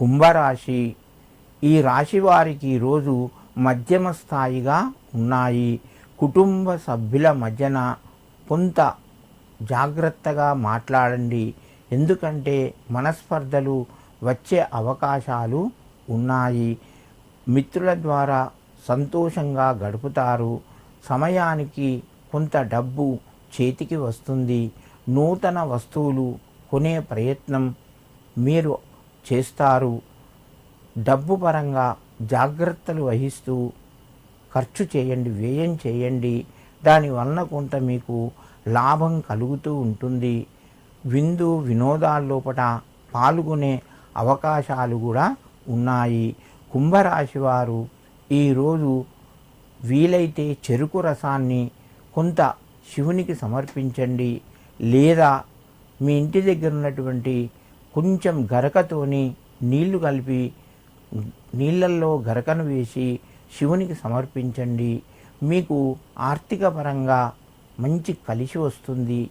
కుంభరాశి. ఈ రాశి వారికి ఈరోజు మధ్యమ స్థాయిగా ఉన్నాయి. కుటుంబ సభ్యుల మధ్యన కొంత జాగ్రత్తగా మాట్లాడండి, ఎందుకంటే మనస్పర్ధలు వచ్చే అవకాశాలు ఉన్నాయి. మిత్రుల ద్వారా సంతోషంగా గడుపుతారు. సమయానికి కొంత డబ్బు చేతికి వస్తుంది. నూతన వస్తువులు కొనే ప్రయత్నం మీరు చేస్తారు. డబ్బు పరంగా జాగ్రత్తలు వహిస్తూ ఖర్చు చేయండి, వ్యయం చేయండి. దానివలన కొంత మీకు లాభం కలుగుతూ ఉంటుంది. విందు వినోదాల్లోపట పాల్గొనే అవకాశాలు కూడా ఉన్నాయి. కుంభరాశి వారు ఈరోజు వీలైతే చెరుకు రసాన్ని కొంత శివునికి సమర్పించండి, లేదా మీ ఇంటి దగ్గర ఉన్నటువంటి కొంచెం గరకతోని నీళ్లు కలిపి నీళ్ళల్లో గరకను వేసి శివునికి సమర్పించండి. మీకు ఆర్థిక పరంగా మంచి కలిసి వస్తుంది.